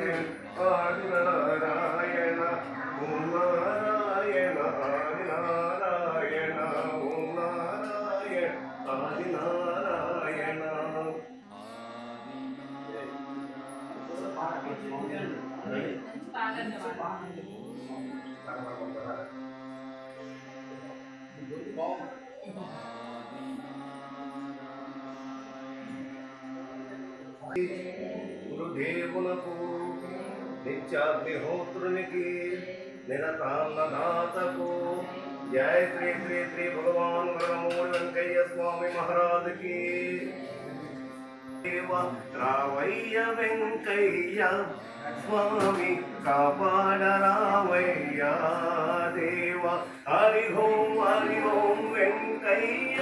ఆది నారాయణ ఓం నారాయణ ఆది నారాయణ ఓం నారాయణ ఆది నారాయణ. గురుదేవునకు నిత్యాగ్నిహోత్రునికి నిరతాన్నదాతకు జయ శ్రీ శ్రీ శ్రీ భగవాన్ వరమూడి వెంకయ్య స్వామి మహారాజ్ కి. రావయ్య వెంకయ్య స్వామి కాపాడరావయ్య దేవ. హరి ఓం వెంకయ్య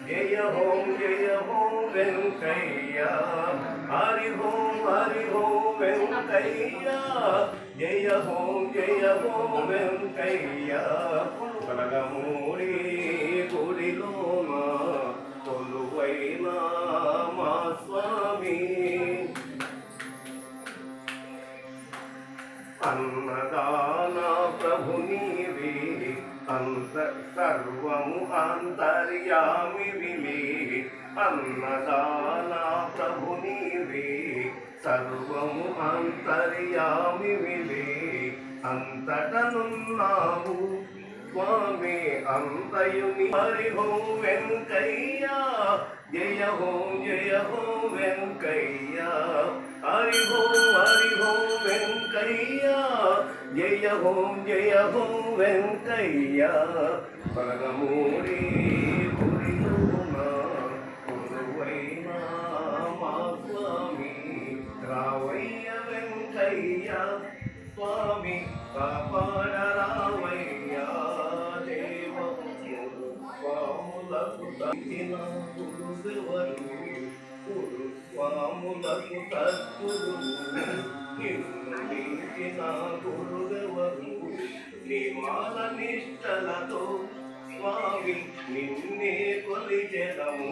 జయ హోం వెంకయ్య. హరి ఓం వెంకయ్య జయ హోం వెంకయ్య. కనకమూడి గుడిలోన కొలువైన మా స్వామి అన్నదాన ప్రభు నీవే సర్వము అంతర్యామి విలే. అన్నదాన ప్రభు నీవే సర్వము అంతర్యామి విలే. అంతటనున్నావు స్వామి అంతయుని. హరి ఓం వెంకయ్య జయ హోం వెంకయ్య. హరి ఓం వెంకయ్య జయ హోం వెంకయ్య. పరమూడి గుడిలోన కొలువైన మా స్వామి రావయ్య వెంకయ్య స్వామి కాపాడరావయ్య దేవ. స్వాములకు తగ్గిన గురుదెవరు స్వాములకు తత్పురులు నిన్ను మించిన గురుదెవరు. నిమాల నిష్టలతో స్వామి నిన్నే కొలిచెదము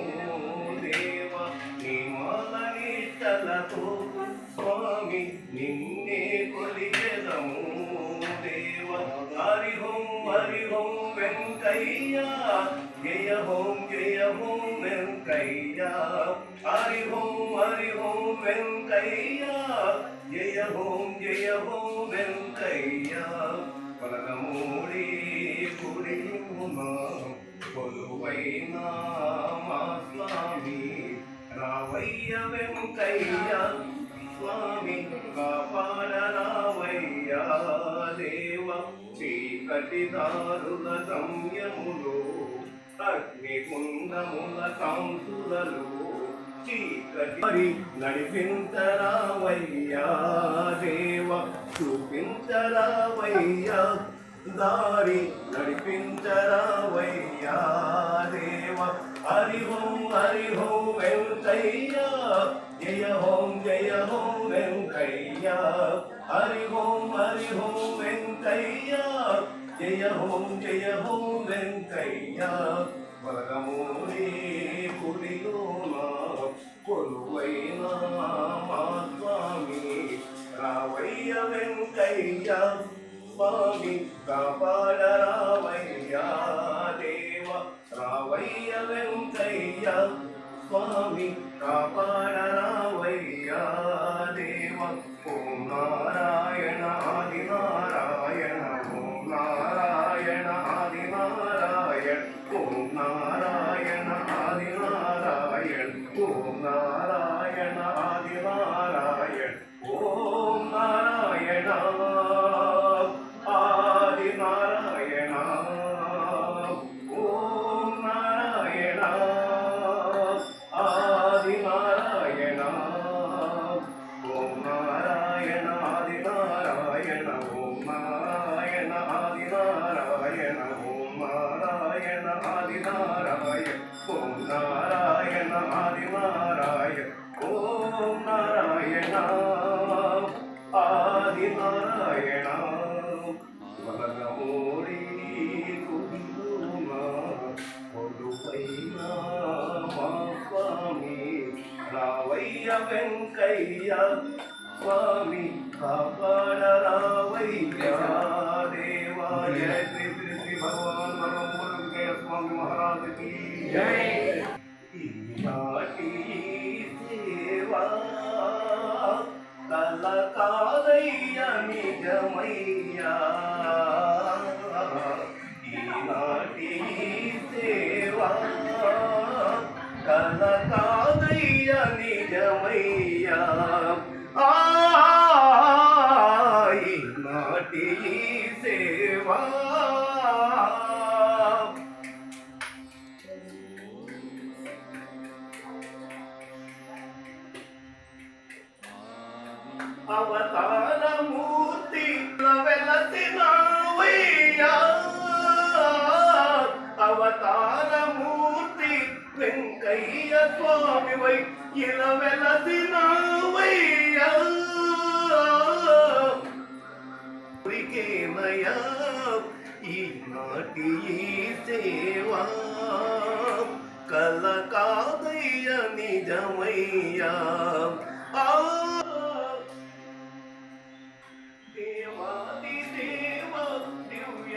దేవ. నిమాల నిష్టలతో స్వామి నిన్నే కొలిచెదము దేవ. హరి ఓం వెంకయ్య జయ హోం వెంకయ్య. హరి ఓం వెంకయ్య జయ హోం వెంకయ్య. పరమూడి గుడిలోన కొలువైన మా స్వామి రావయ్య వెంకయ్య స్వామి కాపాడరావయ్య దేవ. చీకటి దారుల గమ్యములో అగ్నికుండముల కాంతులలో చీకటి నడిపించరావయ్యా దేవ. చూపించరావయ్యా దారి నడిపించరావయ్యా దేవ. హరి ఓం వెంకయ్య జయ హోం వెంకయ్య. హరి ఓం వెంకయ్య జయ హోం వెంకయ్య. పరమూడి గుడిలోన కొలువైన మా స్వామి రావయ్య వెంకయ్య స్వామి కాపాడరావయ్య దేవ. రావయ్య వెంకయ్య స్వామి కాపాడరావయ్య దేవ. ఓం నారాయణ ఆది నారాయణ ఓం నారాయణ ఆది నారాయణ ఓం నారాయణ ఆది నారాయణ ఓం నారాయణ ఆది నారాయణ ఓం నారాయణ ఆది నారాయణ ఓం నారాయణ ఆది నారాయణ ఓం నారాయణ ఆది నారాయణ ఓం నారాయణ ఆది నారాయణ ఓం నారాయణ ఆది నారాయణ ఓం నారాయణ ఆది నారాయణ ఓం నారాయణ ఆది నారాయణ. వరమూడి గుడిలోన కొలువైన మా స్వామి రావయ్య వెంకయ్య స్వామి కాపాడరావయ్యా దేవా. జయ శ్రీ శ్రీ శ్రీ భగవాన్ వెంకయ్య స్వామి మహారాజుకి జై. ఈనాటి సేవా కలకాలయ్య నిజమయ్యా. ఈనాటి సేవా కలకాలయ్య నిజమయ్యా. ఈనాటి సేవా అవతారమూర్తి వెలసినవయ్యా. అవతారమూర్తి వెంకయ్య స్వామివై ఇలా వెలసినవయ్యా. కేమయా ఈనాటి సేవా కలకాదయ్య నిజమయ్యా. దేవాది దేవ దివ్య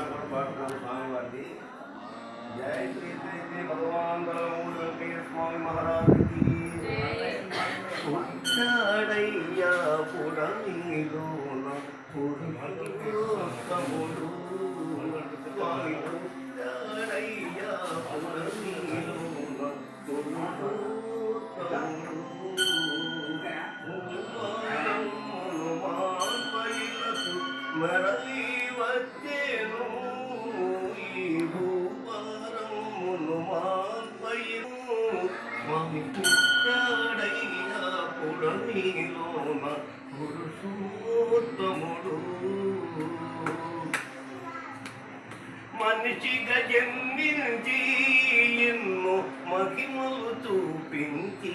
స్వామివారిది. జయ శ్రీ శ్రీ శ్రీ భగవాన్ వెంకయ్య స్వామి మహారాజుకి పుట్టాడయ్యా పుడమిలోన పురుషోత్తముడు. స్వామి పుట్టాడయ్యా పుడమిలోన పురుషోత్తముడు. మరలి వచ్చేను ఈ భూపారమును మాన్పైను. స్వామి పుట్టాడయ్యా పుడమిలోన పురుషోత్తముడు. మనిషిగా జన్మించి ఎన్నో మహిమలు చూపించి.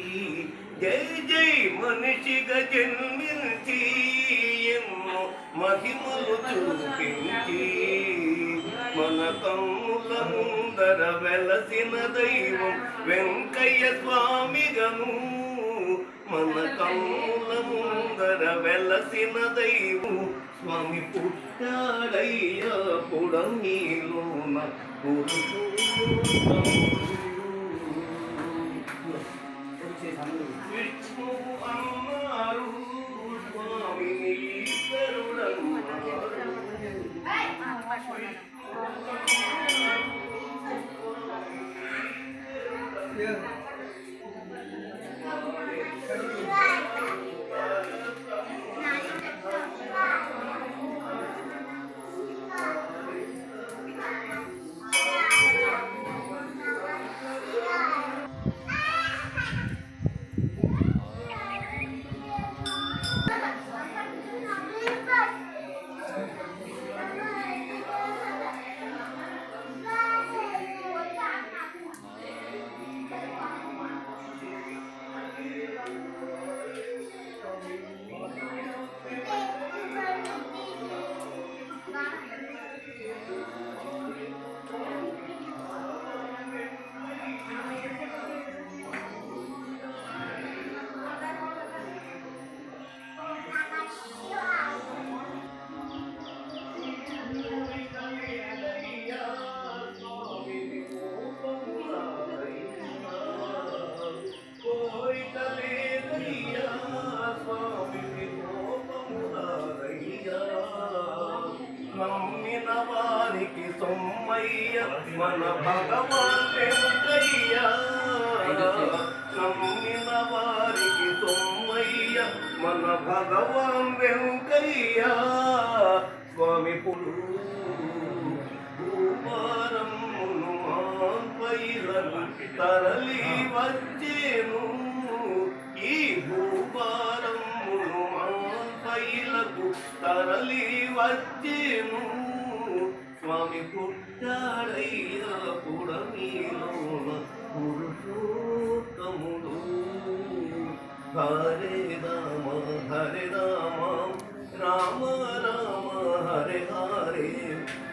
జై జై మనిషిగా జన్మించి ఎన్నో మహిమలు చూపించి. మన కన్నుల ముందర వెలసిన దైవం వెంకయ్య స్వామిగను. మన కన్నుల ముందర వెలసిన దైవం స్వామి పుట్టాడయ్యా పుడమిలోన విష్ణు అన్నారు స్వామిని ఈశ్వరుడన్నారు. నమ్మిన వారికి సొమ్మయ్య మన భగవాన్ వెంకయ్య నమ్మిన వారికి సొమ్మయ్య మన భగవాన్ వెంకయ్య స్వామి పులు భూపారమును మాన్పైలను తరలి వచ్చేను ఈ భూపారమును మాన్పైలకు తరలి వచ్చేను స్వామి పుట్టాడయ్యా పుడమీలోన పురుషోత్తముడు హరే రామ రామ రామ హరే హరే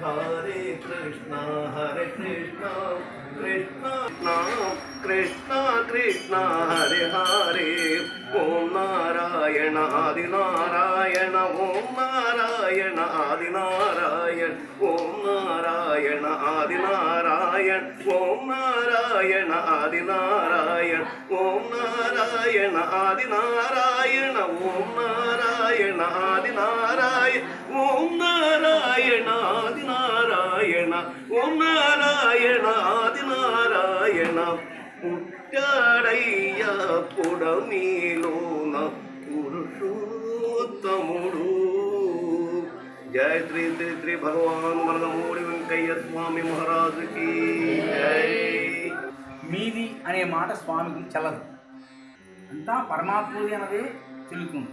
హరే కృష్ణ కృష్ణ కృష్ణ కృష్ణ హరే హరే ఓం నారాయణ ఆది నారాయణ ఓం నారాయణ ఆది నారాయణ ఓం నారాయణ ఆది నారాయణ ఓం నారాయణ ఆది నారాయణ ఓం నారాయణ ఆది నారాయణ ఓం నారాయణ ఆది నారాయణ ఓం నారాయణ ఆది నారాయణ ఓం నారాయణ ఆది నారాయణ పుట్టాడయ్యా పుడమీలోన పురుషోత్తముడు జయ శ్రీ శ్రీ శ్రీ భగవాన్ వరదమూడి వెంకయ్య స్వామి మహారాజుకి జై. మీది అనే మాట స్వామికి చల్లదు, అంతా పరమాత్ముడి అన్నదే చెల్లుతుంది.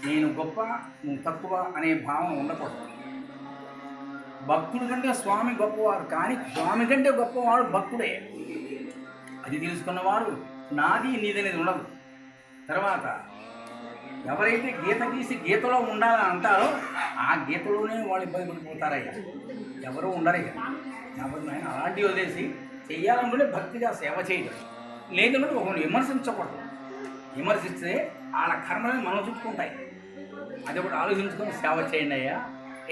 నేను గొప్ప నువ్వు తక్కువ అనే భావం ఉండకూడదు. భక్తుడి కంటే స్వామి గొప్పవాడు, కానీ స్వామి కంటే గొప్పవాడు భక్తుడే. అది తెలుసుకున్నవాడు నాది నీదనేది ఉండదు. తర్వాత ఎవరైతే గీత గీసి గీతలో ఉండాలని అంటారో ఆ గీతలోనే వాళ్ళు ఇబ్బంది పడిపోతారయ్యా. ఎవరు ఉండరయ్యా. కాబట్టి ఆయన అలాంటివి వదిలేసి చెయ్యాలనుకుంటే భక్తిగా సేవ చేయడం, లేదంటే ఒకరిని విమర్శించకూడదు. విమర్శిస్తే వాళ్ళ కర్మని మనం చుట్టుకుంటాయి. అది ఒకటి ఆలోచించుకొని సేవ చేయండి అయ్యా.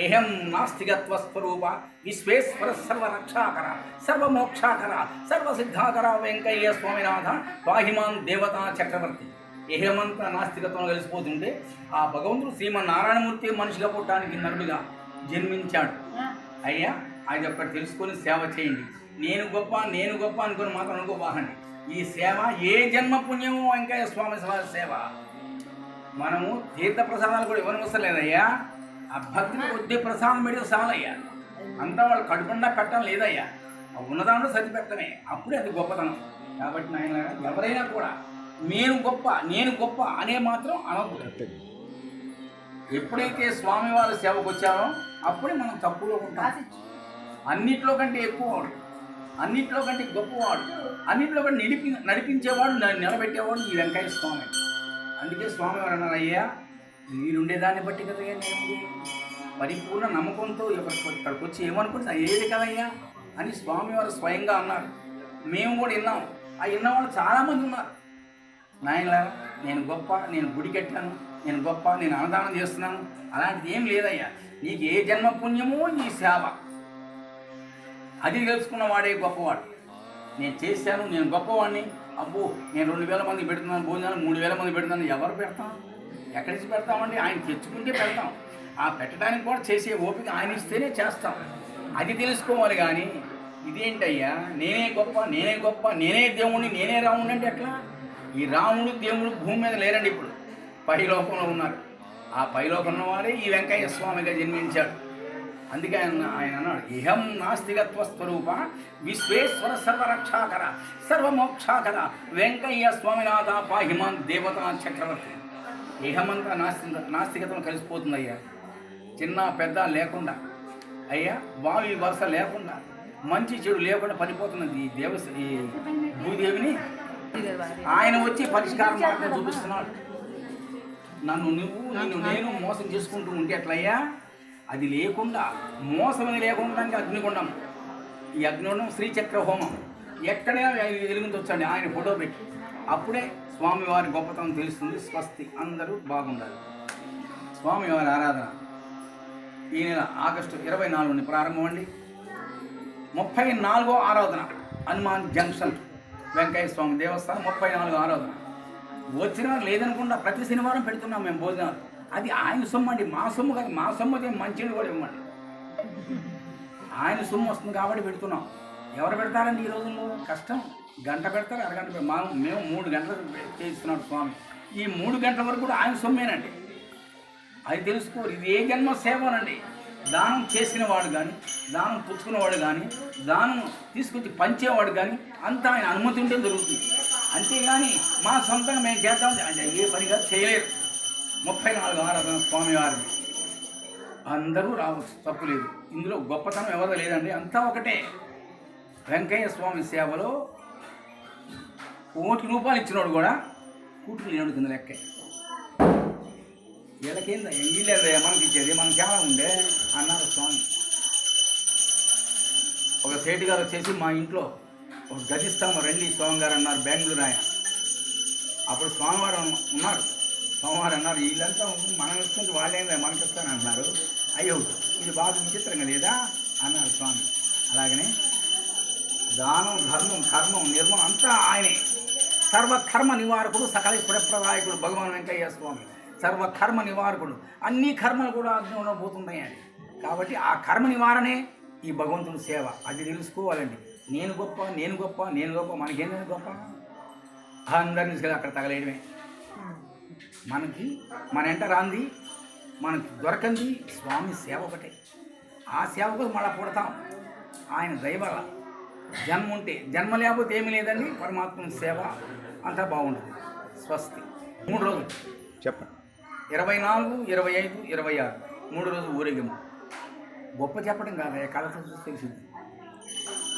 ఏహం నాస్తికత్వ స్వరూప విశ్వేశ్వర సర్వరక్షాకర సర్వమోక్షాకర సర్వసిద్ధాకర వెంకయ్య స్వామినాథ పాహిమాన్ దేవతా చక్రవర్తి. ఏహమంతా నాస్తికత్వం కలిసిపోతుంటే ఆ భగవంతుడు శ్రీమన్నారాయణమూర్తి మనిషిగా పుట్టడానికి నరుడుగా జన్మించాడు అయ్యా. అది ఒక్కటి తెలుసుకొని సేవ చేయండి. నేను గొప్ప అనుకుని మాత్రం అనుకోబాహండి. ఈ సేవ ఏ జన్మ పుణ్యమో వెంకయ్య స్వామి సేవ. మనము తీర్థ ప్రసాదాలు కూడా ఇవ్వనవసరలేదయ్యా. ఆ భక్తిని కొద్ది ప్రసాదం పెడితే చాలయ్యా. అంతా వాళ్ళు కడుపుండా పెట్టడం లేదయ్యా. ఉన్నదాంట్లో సరి పెట్టడమే, అప్పుడే అది గొప్పతనం. కాబట్టి నాయన ఎవరైనా కూడా నేను గొప్ప అనే మాత్రం అనకూడదు. ఎప్పుడైతే స్వామివారి సేవకు వచ్చామో అప్పుడే మనం తప్పులో ఉంటాం. అన్నిట్లో కంటే ఎక్కువవాడు, అన్నిట్లో కంటే గొప్పవాడు, అన్నింటిలో కంటే నడిపించేవాడు, నిలబెట్టేవాడు ఈ వెంకయ్య స్వామి. అందుకే స్వామివారు అన్నారు, అయ్యా మీరుండేదాన్ని బట్టి కదయ్యా నేను పరిపూర్ణ నమ్మకంతో ఇక్కడికి వచ్చి ఏమనుకుంటే ఏది కదయ్యా అని స్వామివారు స్వయంగా అన్నారు. మేము కూడా విన్నాం. ఆ విన్నవాళ్ళు చాలామంది ఉన్నారు. నాయనలా నేను గొప్ప, నేను గుడి కట్టాను, నేను గొప్ప, నేను అన్నదానం చేస్తున్నాను, అలాంటిది ఏం లేదయ్యా. నీకు ఏ జన్మ పుణ్యమో ఈ సేవ, అది తెలుసుకున్న వాడే గొప్పవాడు. నేను చేశాను, నేను గొప్పవాడిని, అబ్బో నేను 2000 మంది పెడుతున్నాను భోజనాలు, 3000 మంది పెడుతున్నాను, ఎవరు పెడతాం? ఎక్కడి నుంచి పెడతామండి? ఆయన తెచ్చుకుంటే పెడతాం. ఆ పెట్టడానికి కూడా చేసే ఓపిక ఆయన ఇస్తేనే చేస్తాం. అది తెలుసుకోవాలి. కానీ ఇదేంటయ్యా నేనే గొప్ప, నేనే దేవుణ్ణి, నేనే రాముడిని అంటే ఎట్లా? ఈ రాముడు దేవుడు భూమి మీద లేరండి, ఇప్పుడు పైలోకంలో ఉన్నారు. ఆ పైలోకంలో వాడే ఈ వెంకయ్య స్వామిగా జన్మించాడు. అందుకే ఆయన అన్నాడు, ఇహం నాస్తికత్వ స్వరూప విశ్వేశ్వర సర్వరక్షాకర సర్వమోక్షాకర వెంకయ్య స్వామినాథ పాహిమాన్ దేవతా చక్రవర్తి. ఇహమంతా నాస్తికత్వం కలిసిపోతుంది అయ్యా. చిన్న పెద్ద లేకుండా అయ్యా, వావి వరుస లేకుండా, మంచి చెడు లేకుండా పడిపోతున్నది ఈ భూదేవిని. ఆయన వచ్చి పరిష్కారం మార్గం చూపిస్తున్నాడు. నిన్ను నేను మోసం చేసుకుంటూ ఉంటే ఎట్లయ్యా? అది లేకుండా, మోసమని లేకుండా అగ్నిగుండం. ఈ అగ్నిగుండం శ్రీచక్ర హోమం ఎక్కడైనా వెలిగించవచ్చండి. ఆయన ఫోటో పెట్టి అప్పుడే స్వామివారి గొప్పతనం తెలుస్తుంది. స్వస్తి, అందరూ బాగుండాలి. స్వామివారి ఆరాధన ఈ నెల ఆగస్టు 24 ప్రారంభం అండి. 34వ ఆరాధన హనుమాన్ జంక్షన్ వెంకయ్య స్వామి దేవస్థానం 34వ ఆరాధన. వచ్చినా లేదనుకుండా ప్రతి శనివారం పెడుతున్నాం మేము భోజనాలు. అది ఆయన సొమ్ము అండి, మా సొమ్ము కాదు. మా సొమ్ము మంచిని కూడా ఇవ్వండి. ఆయన సొమ్ము వస్తుంది కాబట్టి పెడుతున్నాం. ఎవరు పెడతారండి ఈ రోజుల్లో? కష్టం. గంట పెడతారు, అరగంట పెడతారు. మేము 3 గంటలు చేయిస్తున్నాడు స్వామి. ఈ 3 గంటల వరకు కూడా ఆయన సొమ్మేనండి. అది తెలుసుకోరు. ఇది ఏ జన్మ సేవనండి. దానం చేసిన వాడు కానీ, దానం పుచ్చుకున్నవాడు కానీ, దానం తీసుకొచ్చి పంచేవాడు కానీ అంతా ఆయన అనుమతి ఉంటే జరుగుతుంది. అంతేగాని మా సొంతంగా మేము చేద్దాం అంటే ఏ పనిగా చేయలేరు. 34 ఆరాధన స్వామివారిని అందరూ రావచ్చు, తప్పు లేదు. ఇందులో గొప్పతనం ఎవరో లేదండి, అంతా ఒకటే. వెంకయ్య స్వామి సేవలో 1 కోటి రూపాయలు ఇచ్చినోడు కూడా కూతురు లేనుడు కింద లెక్కే. వీళ్ళకేందా వీళ్ళేదా మనకి ఇచ్చేది, మనకి చాలా ఉండే అన్నారు స్వామి. ఒక సేటు గారు వచ్చేసి మా ఇంట్లో ఒక గదిస్తాము రండి స్వామి గారు అన్నారు, బెంగళూరు ఆయన. అప్పుడు స్వామివారు ఉన్నారు. స్వామివారు అన్నారు, వీళ్ళంతా మనం ఇస్తుంటే వాళ్ళేందా మనకి ఇస్తాను అన్నారు. అయ్యో ఇది బాగా విచిత్రంగా లేదా అన్నారు స్వామి. అలాగనే దానం, ధర్మం, కర్మం, నిర్మం అంతా ఆయనే. సర్వకర్మ నివారకుడు, సకలేశ్వర ప్రదాయకుడు భగవాన్ వెంకయ్య స్వామి. సర్వకర్మ నివారకుడు. అన్ని కర్మలు కూడా అగ్నిలో పోతున్నాయండి. కాబట్టి ఆ కర్మ నివారణే ఈ భగవంతుని సేవ. అది తెలుసుకోవాలండి. నేను గొప్ప, నేను గొప్ప, నేను గొప్ప, మనకేందని గొప్ప? అందరినీ తీసుకెళ్ళి అక్కడ తగలేయడమే. మనకి మన ఎంట రాంది, మనకి దొరకంది స్వామి సేవ ఒకటే. ఆ సేవకు మళ్ళీ పుడతాం. ఆయన దయవల్ల జన్మ ఉంటే, జన్మ లేకపోతే ఏమీ లేదండి. పరమాత్మని సేవ అంతా బాగుంటుంది. స్వస్తి. 3 రోజులు చెప్పండి. 24, 25, 26 3 రోజులు ఊరేగింపు. గొప్ప చెప్పడం కాదు, కళతో చూసి తెలిసింది.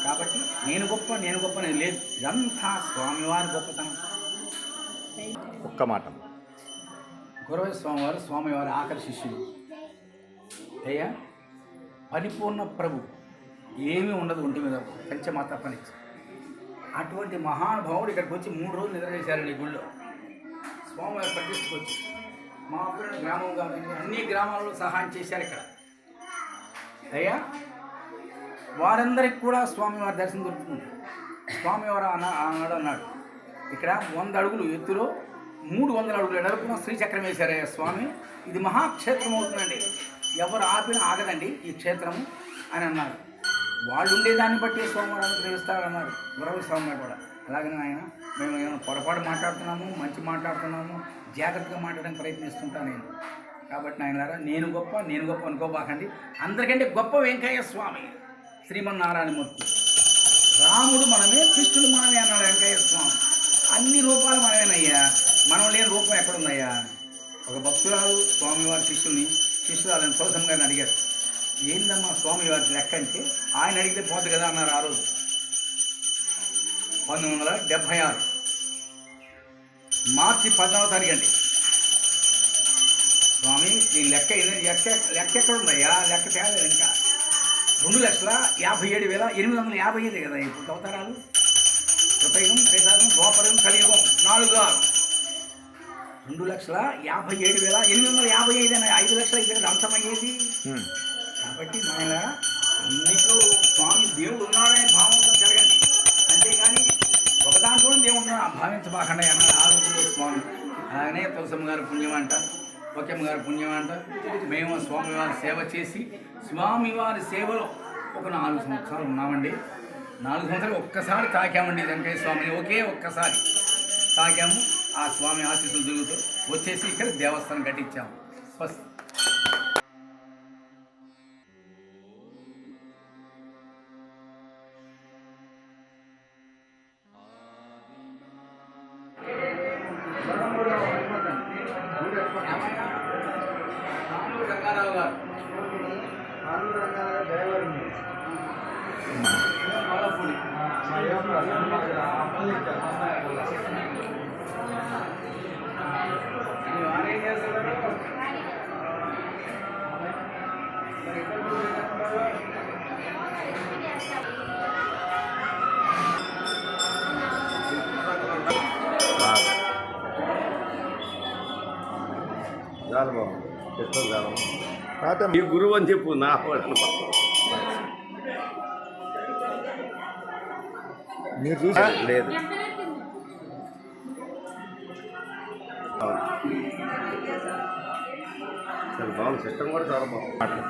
కాబట్టి నేను గొప్ప, నేను గొప్ప అనేది లేదు. ఇదంతా స్వామివారి గొప్పతనం. ఒక్క మాట. గురవ స్వామివారు స్వామివారి ఆఖరి శిష్యులు. అయ్యా పరిపూర్ణ ప్రభు, ఏమీ ఉండదు ఒంటి మీద, పంచమాత పని. అటువంటి మహానుభావుడు ఇక్కడికి వచ్చి 3 రోజులు నిద్ర చేశారండి ఈ గుళ్ళో. స్వామివారి ప్రతిష్టకు వచ్చి మా అప్పుడు గ్రామం కాదండి, అన్ని గ్రామాల్లో సహాయం చేశారు ఇక్కడ. అయ్యా వారందరికి కూడా స్వామివారి దర్శనం దొరుకుతుంది. స్వామివారు అన్నాడు, ఇక్కడ 100 అడుగులు ఎత్తులో 300 అడుగులు ఎడల్పున శ్రీచక్రం వేశారయ్యా స్వామి. ఇది మహాక్షేత్రం అవుతుందండి, ఎవరు ఆపినా ఆగదండి ఈ క్షేత్రము అని అన్నారు. వాళ్ళు ఉండేదాన్ని బట్టి స్వామివారు అనుగ్రహిస్తారన్నారు గురవ స్వామి కూడా. అలాగనే ఆయన మేము ఏమైనా పొరపాటు మాట్లాడుతున్నాము, మంచి మాట్లాడుతున్నాము, జాగ్రత్తగా మాట్లాడడానికి ప్రయత్నిస్తుంటాను నేను. కాబట్టి ఆయన ద్వారా నేను గొప్ప, నేను గొప్ప అనుకోబాకండి. అందరికంటే గొప్ప వెంకయ్య స్వామి, శ్రీమన్నారాయణమూర్తి. రాముడు మనమే, కృష్ణుడు మనమే అన్నాడు వెంకయ్య స్వామి. అన్ని రూపాలు మనమేనయ్యా, మనం లేని రూపం ఎక్కడుందయ్యా? ఒక భక్తురాలు స్వామివారి శిష్యురాలని తులసమ్మ గారిని అడిగారు, ఏందమ్మా స్వామివారి లెక్క అంటే, ఆయన అడిగితే పోతుంది కదా అన్నారు. ఆ రోజు 1976 మార్చి 14వ తారీఖు అండి. స్వామి ఈ లెక్క ఎక్కడ ఉందయ్యా? లెక్క తేలేదు ఇంకా. 2,57,855 కదా ఇప్పుడు అవతారాలు. కృతయుగం, త్రేతాయుగం, ద్వాపరయుగం, కలియుగం 4 2,57,855 అని 5 లక్షలు అయితే కదా అంతమయ్యేది. కాబట్టి నాయన అన్నిట్లో స్వామి దేవుడు ఉన్నాడనే భావంతో జరగండి, అంతేగాని ఒక దాంట్లో దేవుడు భావించబాకండి అన్నారు ఆ రోజుల్లో స్వామి. అలాగనే తులసమ్మ గారి పుణ్యం అంట, ఒకేమ్మ గారి పుణ్యం అంట. మేము స్వామివారి సేవ చేసి స్వామివారి సేవలో ఒక 4 సంవత్సరాలు ఉన్నామండి. 4 సంవత్సరాలు ఒక్కసారి తాకామండి వెంకయ్య స్వామిని, ఒకే ఒక్కసారి తాకాము. ఆ స్వామి ఆశీస్సులు తిరుగుతూ వచ్చేసి ఇక్కడ దేవస్థానం కట్టించాము. స్వస్తి. రంగారావు గారు చాలు బాబు, చెప్తాను చాలు. కాకపోతే మీ గురువు అని చెప్పు, నా మీరు చూసా లేదు. చాలా బాగుంది, సిస్టమ్ కూడా చాలా బాగుంది.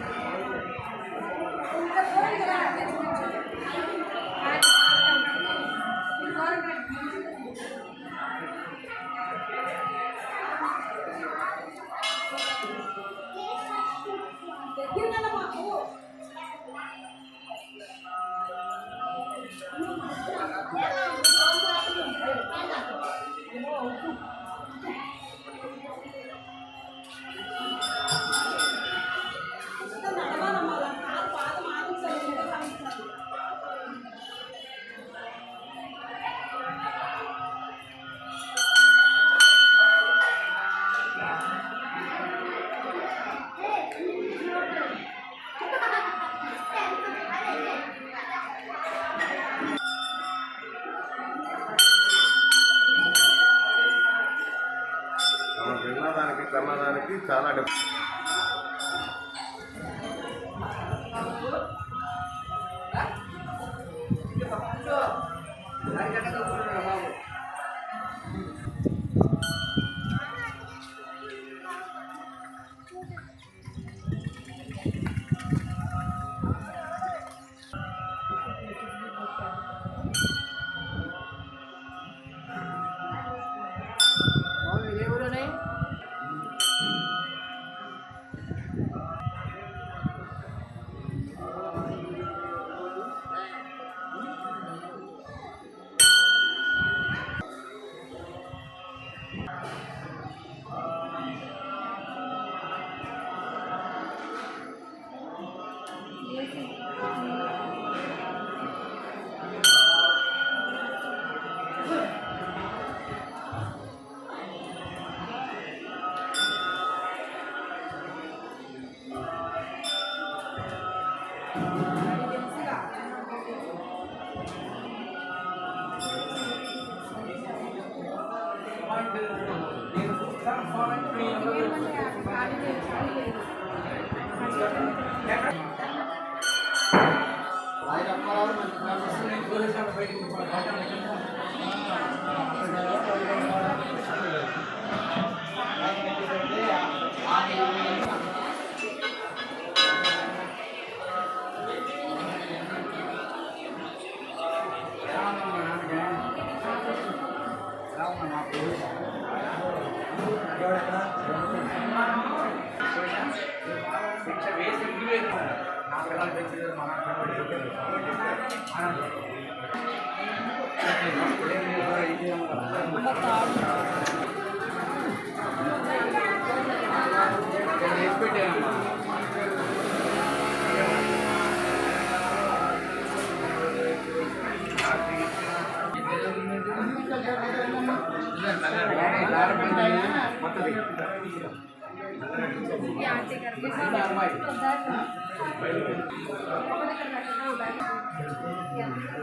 చాలా డబ్బు.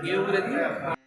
ఏ ఊరది?